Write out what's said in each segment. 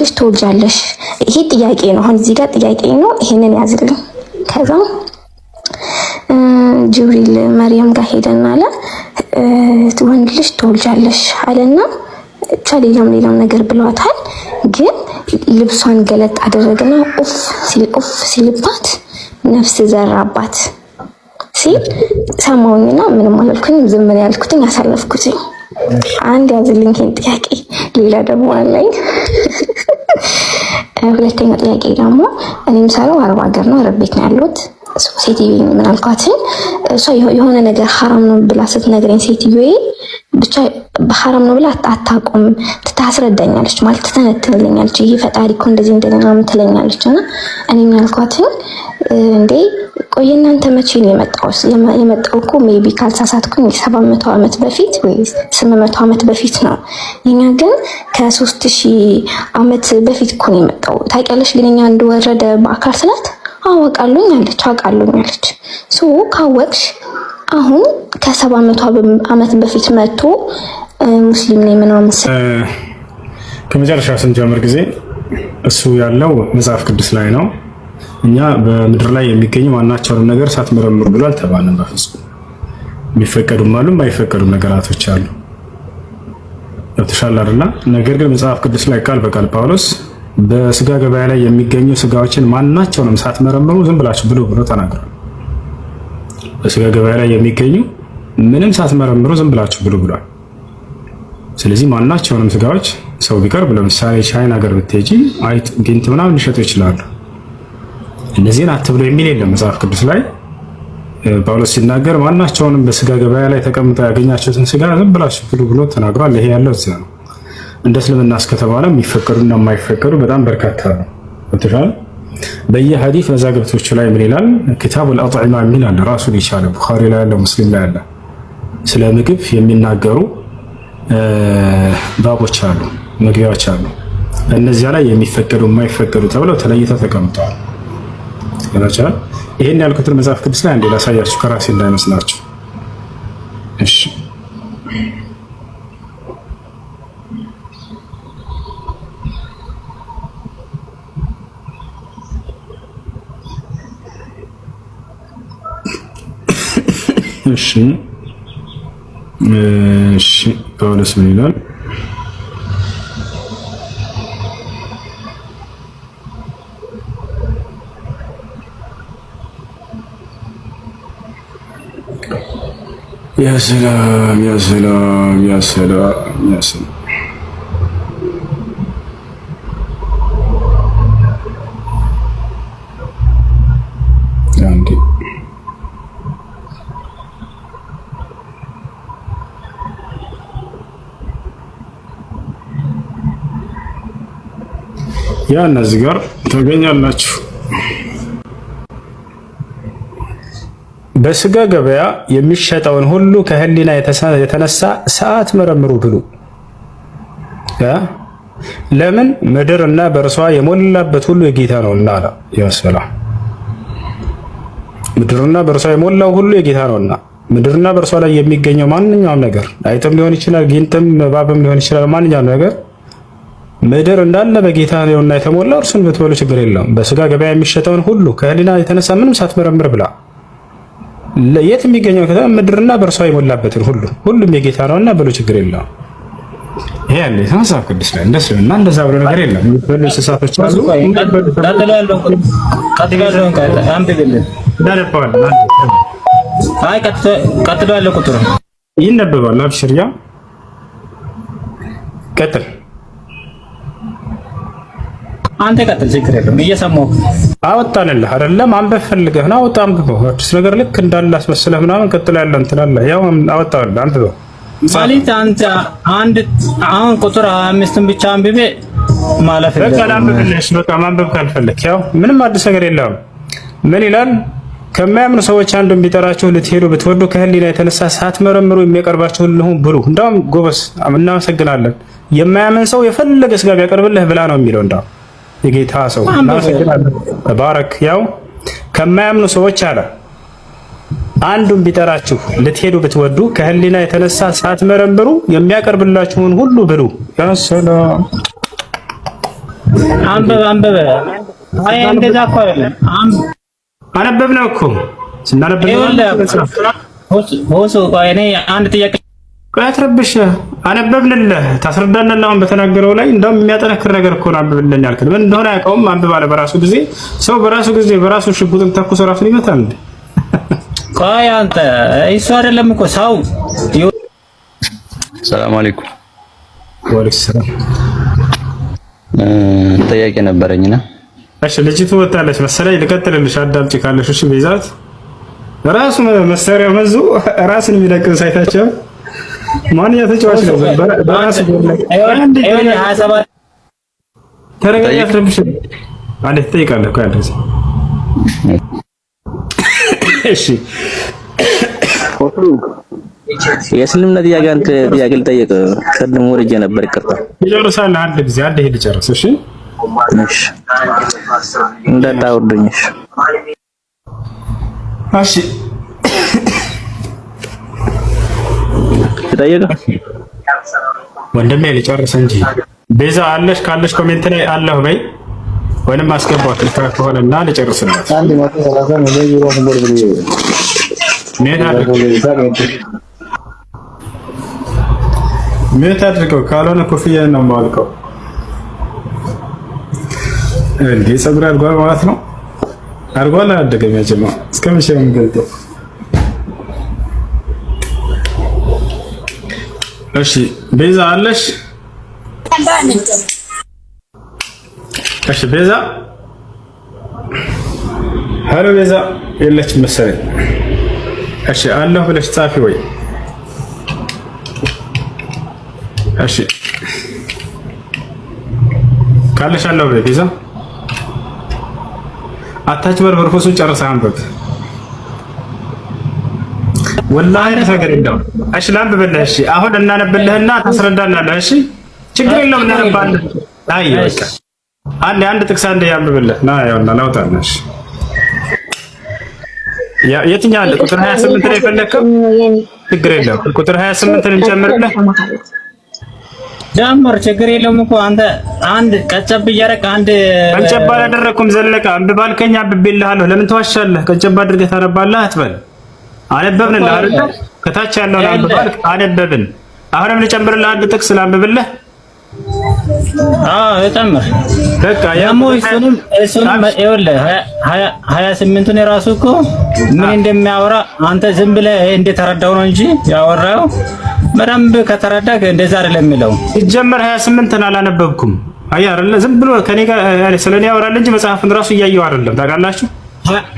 ልጅ ትወልጃለሽ? ይሄ ጥያቄ ነው። አሁን እዚህ ጋር ጥያቄ ነው። ይሄንን ያዝልኝ። ከዛ ጅብሪል መርየም ጋር ሄደና አለ ወንድ ልጅ ትወልጃለሽ አለና ሌላም ነገር ብሏታል። ግን ልብሷን ገለጥ አደረገና ኡፍ ሲልባት ነፍስ ዘራባት ሲል ሰማውኝና ምንም አላልኩኝም። ዝም ብለን ያልኩትኝ አሳለፍኩትኝ። አንድ ያዝልኝ ይሄን ጥያቄ። ሌላ ደግሞ አለኝ። ሁለተኛ ጥያቄ ደግሞ እኔ የምሰራው አረብ ሀገር ነው። አረብ ቤት ነው ያለሁት። ሴትዮዬ ምን አልኳትኝ? እሷ የሆነ ነገር ሐራም ነው ብላ ስትነግረኝ ሴትዮዬ ብቻ በሐራም ነው ብላ አታቆም ታስረዳኛለች፣ ማለት ትተነትንልኛለች። ይሄ ፈጣሪ እኮ እንደዚህ እንደኛ ትለኛለች። እና እኔ ምን አልኳትኝ? እንዴ ቆይ እናንተ መቼ ነው የመጣው እኮ ሜቢ ካልሳሳትኩኝ 700 ዓመት በፊት ወይ 800 ዓመት በፊት ነው። እኛ ግን ከ3000 ዓመት በፊት እኮ ነው የመጣው። ታውቂያለሽ ግን እኛ እንደወረደ በአካል ስላት አውቃለሁ አለች። ሶ ካወቅሽ አሁን ከ700 ዓመት በፊት መጥቶ ሙስሊም ነኝ ምናምን ከመጨረሻ ስንጀምር ጊዜ እሱ ያለው መጽሐፍ ቅዱስ ላይ ነው። እኛ በምድር ላይ የሚገኙ ማናቸውንም ነገር ሳትመረምሩ ብሎ አልተባለም። በፍጹም የሚፈቀዱም አሉ የማይፈቀዱም ነገራቶች አሉ። ተሻለ አይደል? ነገር ግን መጽሐፍ ቅዱስ ላይ ቃል በቃል ጳውሎስ በስጋ ገበያ ላይ የሚገኙ ስጋዎችን ማናቸውንም ሳትመረምሩ ዝም ብላችሁ ብሎ ተናግሯል። በስጋ ገበያ ላይ የሚገኙ ምንም ሳትመረምሩ ዝም ብላችሁ ብሏል። ስለዚህ ማናቸውንም ስጋዎች ሰው ቢቀርብ ለምሳሌ ቻይና ሀገር ብትሄጂ አይጥ፣ ጊንጥ ምናምን ሊሸጡ ይችላሉ። እነዚህን አትብሎ የሚል የለም መጽሐፍ ቅዱስ ላይ። ጳውሎስ ሲናገር ማናቸውንም በስጋ ገበያ ላይ ተቀምጠው ያገኛችሁትን ስጋ ዝም ብላችሁ ብሎ ተናግሯል። ይሄ ያለው እዚያ ነው። እንደ እስልምና እስከተባለ የሚፈቀዱና የማይፈቀዱ በጣም በርካታ ነው። ወጥቷል። በየሐዲስ መዛግብቶቹ ላይ ምን ይላል? ኪታቡል አጥዒማ የሚል አለ ራሱን የቻለ ቡኻሪ ላይ ያለ ሙስሊም ላይ ያለ ስለ ምግብ የሚናገሩ ባቦች አሉ፣ መግቢያዎች አሉ። እነዚያ ላይ የሚፈቀዱ የማይፈቀዱ ተብለው ተለይተው ተቀምጠዋል። ስለቻለ ይሄን ያልኩትን መጽሐፍ ቅዱስ ላይ አንዴ ላሳያችሁ ከራሴ እንዳይመስላችሁ። እሺ እሺ ጳውሎስ ምን ይላል? ያ ሰላም ያ እነዚህ ጋር ታገኛላችሁ። በስጋ ገበያ የሚሸጠውን ሁሉ ከህሊና የተነሳ ሰዓት መረምሩ ብሉ። ለምን? ምድርና በእርሷ የሞላበት ሁሉ የጌታ ነውና አለ። ያሰላ ምድርና በእርሷ የሞላው ሁሉ የጌታ ነውና። ምድርና በእርሷ ላይ የሚገኘው ማንኛውም ነገር አይጥም ሊሆን ይችላል፣ ጊንጥም እባብም ሊሆን ይችላል። ማንኛውም ነገር ምድር እንዳለ በጌታ ነውና የተሞላው እርሱን ብትበሉ ችግር የለውም። በስጋ ገበያ የሚሸጠውን ሁሉ ከህሊና የተነሳ ምንም ሳትመረምር ብላ። የት የሚገኘው ከተማ ምድርና በእርሷ የሞላበትን ሁሉም የጌታ ነውና ብሉ ችግር የለውም። ይሄ ያለ መጽሐፍ ቅዱስ ላይ እንደስለና እንደዛ ብሎ ነገር የለም። የሚበሉ እንስሳቶች አሉ። ቀጥሎ ያለው ቁጥር ይነበባል። አብሽርያ ቀጥል። አንተ ቀጥል፣ ችግር የለም እየሰማሁ አወጣንልህ አይደለም? አንበብ ፈልገህ ነው አውጣ፣ አንብበው። አዲስ ነገር ልክ እንዳለ አስመስለህ ምናምን ቀጥል ያለ እንትን አለ። ያው አወጣንልህ፣ አንብበው ማለት አንተ አንድ አሁን ቁጥር 25ን ብቻ አንብቤ ማለፍ በቃ አንብብልሽ። በቃ ማንበብ ካልፈለክ ያው ምንም አዲስ ነገር የለውም። ምን ይላል? ከማያምኑ ሰዎች አንዱን ቢጠራችሁ ልትሄዱ ብትወዱ ከህሊና የተነሳ ሳትመረምሩ የሚያቀርባችሁን ሁሉ ብሉ። እንደውም ጎበስ እናመሰግናለን። የማያምን ሰው የፈለገ ስጋ ቢያቀርብልህ ብላ ነው የሚለው። እንደውም የጌታ ሰው እናመሰግናለን። ተባረክ። ያው ከማያምኑ ሰዎች አለ አንዱን ቢጠራችሁ ልትሄዱ ብትወዱ ከህሊና የተነሳ ሳትመረምሩ የሚያቀርብላችሁን ሁሉ ብሉ። ያ ሰላም አንበበ አይ እንደዛ እኮ አይደለም። አነበብነው እኮ ስናነበብ እኔ አንድ ጥያቄ አትረብሽ። አነበብንልህ ታስረዳናለህ። አሁን በተናገረው ላይ እንደውም የሚያጠነክር ነገር እኮ ነው አንብብልኝ ያልከኝ። ምን እንደሆነ አያውቀውም። አንብብ አለ በራሱ ጊዜ። ሰው በራሱ ጊዜ በራሱ ሽጉጥን ተኩሶ ራሱን ይመታል እንዴ? ቆይ አንተ እሱ አይደለም እኮ ሰው። ሰላም አለይኩም። ወአለይኩም ሰላም። ጥያቄ ነበረኝና እሺ፣ ልጅቱ ወጣለች መሰለኝ። ልቀጥልልሽ፣ አዳምጪ ካለሽ። እሺ፣ ቤዛት ራሱ መሳሪያ መዞ ራስን የሚለቅም ሳይታቸው ማንኛ ተጫዋች ነው። በራሱ ተረጋጋ። አትረብሽ። አንዴ ትጠይቃለህ እኮ ያለው። እሺ የእስልምና ጥያቄ ልጠይቅ ቅድም ወርጄ ነበር። ይቅርታ ይጨርሳል። አንድ ጊዜ አንድ ሄድ ጨርስ። እሺ እሺ፣ እንዳታወርዱኝ። እሺ ልጠይቅ ወንድሜ፣ ልጨርስ እንጂ። ቤዛ አለሽ? ካለሽ ኮሜንት ላይ አለሁ በይ፣ ወይንም አስገባት ከሆነና ልጨርስላት። ሜት አድርገው፣ ካልሆነ ኮፍያ ነው የማወልቀው። እንዴ ፀጉር አድርጓል ማለት ነው? አድርጓል አላደገም? ያጀማ እስከ መቼ ነው የምገልጠው? እሺ ቤዛ አለሽ? እሺ ቤዛ፣ ሄሎ ቤዛ የለችም መሰለኝ። እሺ አለሁ ብለሽ ጻፊ ወይ? እሺ ካለሽ አለሁ ብለሽ ቤዛ አታጭበርበር። ፎሱን ጨርሰህ አንብብ። ወላሂ ነገር የለም። እሺ ላንብብልህ። እሺ አሁን እናነብልህና ታስረዳናለህ። እሺ ችግር የለውም እናነባለን። አይ በቃ አንድ ጥቅስ አንድ ያንብብልህ ና ያውና ላውጣልሽ። የትኛው አለ? ቁጥር 28 ላይ ፈለከው? ችግር የለውም። ቁጥር 28ን እንጨምርልህ። ጀምር፣ ችግር የለውም እኮ አንተ አንድ ቀጨብ እያደረክ አንድ ቀጨብ አላደረኩም። ዘለቀ አንብብ አልከኝ፣ አንብቤልሃለሁ። ለምን ተዋሻለህ? ቀጨብ አድርገህ ታነባለህ አትበል። አነበብንልህ አይደል? ከታች ያለውን አንብብ አልክ፣ አነበብን። አሁንም ልጨምርልህ አንድ ጥቅስ ላንብብልህ። ጨምር በቃ ያሞ እሱንም ይኸውልህ 28ቱን የራሱ እኮ ምን እንደሚያወራ አንተ ዝም ብለህ እንደተረዳው ነው እንጂ ያወራው በደንብ ከተረዳህ እንደዛ አይደለም የሚለው። ሲጀመር 28ን አላነበብኩም። አይ አይደለ ዝም ብሎ ከኔ ጋር ስለኔ ያወራል እንጂ መጽሐፍን ራሱ እያየው አይደለም። ታውቃላችሁ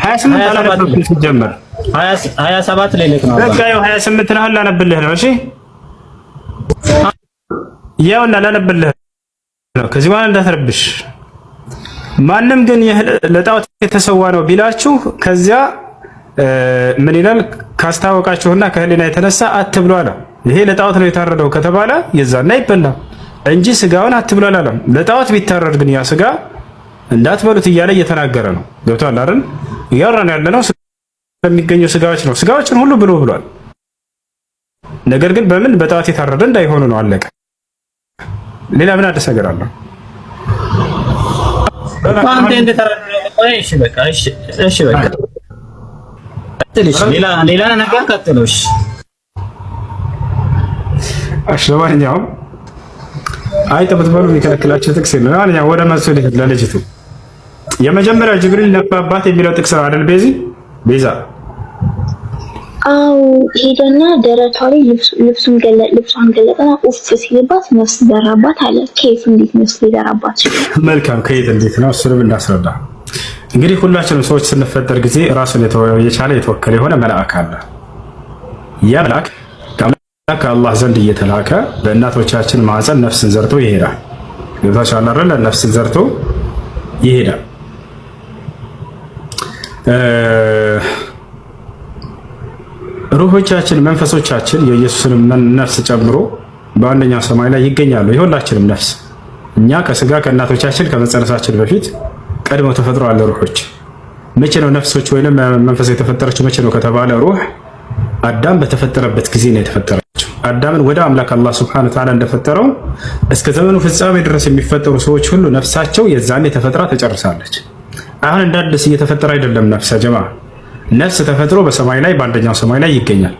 28 አላነበብኩም። ሲጀመር 27 ላይ ልክ ነው። በቃ ይኸው 28 ነው ላነብልህ ነው። እሺ ያውና ላነብልህ ነው። ከዚህ በኋላ እንዳትረብሽ። ማንም ግን ለጣዖት የተሰዋ ነው ቢላችሁ ከዚያ ምን ይላል? ካስታወቃችሁና ከህሊና የተነሳ አትብሉ አለ። ይሄ ለጣዖት ነው የታረደው ከተባለ የዛና ይበላል እንጂ ስጋውን አትብሉ አላለም። ለጣዖት ቢታረድ ግን ያ ስጋ እንዳትበሉት እያለ እየተናገረ ነው። ገብቶሃል አይደል? እያወራን ያለነው ስለሚገኙ ስጋዎች ነው። ስጋዎችን ሁሉ ብሎ ብሏል። ነገር ግን በምን በጣዖት የታረደ እንዳይሆኑ ነው። አለቀ። ሌላ ምን አዲስ ነገር አለ? አንተ እንደተረዳኸው እሺ በቃ እሺ በቃ ቀጥልሽ። ሌላ ነገር ቀጥሎሽ። እሺ ለማንኛውም አይተብትበሉ የሚከለክላቸው ጥቅስ የለም። ለማንኛውም ወደ መልሱ ልሂድ። ለልጅቱ የመጀመሪያው ጅብሪል ነፋባት የሚለው ጥቅስ ነው አይደል? ቤዛ አው ሄደና ደረቷ ላይ ልብሷን ገለጠና ኡፍ ሲልባት ነፍስ ዘራባት አለ። ከየት እንዴት ነፍስ ሊዘራባት? መልካም፣ ከየት እንዴት ነው? እሱንም እናስረዳ። እንግዲህ ሁላችንም ሰዎች ስንፈጠር ጊዜ ራሱን የቻለ የተወከለ የሆነ መልአክ አለ። ያ መልአክ ከአላህ ዘንድ እየተላከ በእናቶቻችን ማዕፀን ነፍስን ዘርቶ ይሄዳል። ገብታችኋል አይደል? ነፍስን ዘርቶ ይሄዳል። ሩሆቻችን መንፈሶቻችን የኢየሱስን ነፍስ ጨምሮ በአንደኛው ሰማይ ላይ ይገኛሉ። የሁላችንም ነፍስ እኛ ከስጋ ከእናቶቻችን ከመጸነሳችን በፊት ቀድሞ ተፈጥሯል። ሩሆች መቼ ነው ነፍሶች ወይንም መንፈስ የተፈጠረችው መቼ ነው ከተባለ ሩህ አዳም በተፈጠረበት ጊዜ ነው የተፈጠረችው። አዳምን ወደ አምላክ አላህ ሱብሓነሁ ወተዓላ እንደፈጠረው እስከ ዘመኑ ፍጻሜ ድረስ የሚፈጠሩ ሰዎች ሁሉ ነፍሳቸው የዛኔ ተፈጥራ ተጨርሳለች። አሁን እንደ አዲስ እየተፈጠረ አይደለም። ነፍስ ጀማ ነፍስ ተፈጥሮ በሰማይ ላይ በአንደኛው ሰማይ ላይ ይገኛል።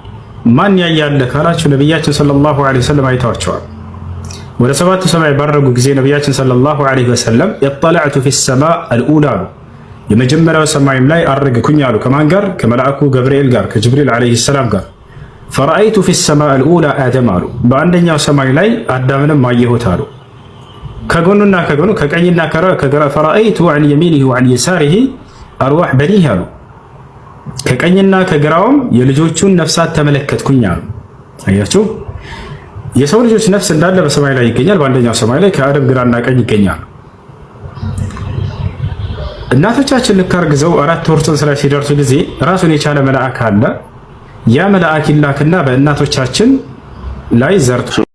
ማን ያያለ ካላችሁ ነቢያችን ሰለላሁ ዐለይሂ ወሰለም አይተዋቸዋል። ወደ ሰባቱ ሰማይ ባረጉ ጊዜ ነቢያችን ሰለላሁ ዐለይሂ ወሰለም ኢጠለዕቱ ፊ ሰማእ አልኡላ የመጀመሪያው ሰማይም ላይ አረግኩኝ አሉ። ከማን ጋር? ከመልአኩ ገብርኤል ጋር ከጅብሪል ዐለይሂ ሰላም ጋር። ፈረአይቱ ፊ ሰማእ አልኡላ አደም አሉ። በአንደኛው ሰማይ ላይ አዳምንም አየሁት አሉ። ከጎኑና ከጎኑ ከቀኝና ከግራ ፈረአይቱ ዐን የሚኒሂ ወዐን የሳሪሂ አርዋህ በኒህ አሉ። ከቀኝና ከግራውም የልጆቹን ነፍሳት ተመለከትኩኝ አሉ። አያችሁ የሰው ልጆች ነፍስ እንዳለ በሰማይ ላይ ይገኛል። በአንደኛው ሰማይ ላይ ከአደም ግራና ቀኝ ይገኛል። እናቶቻችን ልክ አርግዘው 4 ወር ጽንስ ላይ ሲደርሱ ጊዜ ራሱን የቻለ መልአክ አለ። ያ መልአክ ይላክና በእናቶቻችን ላይ ዘርቶ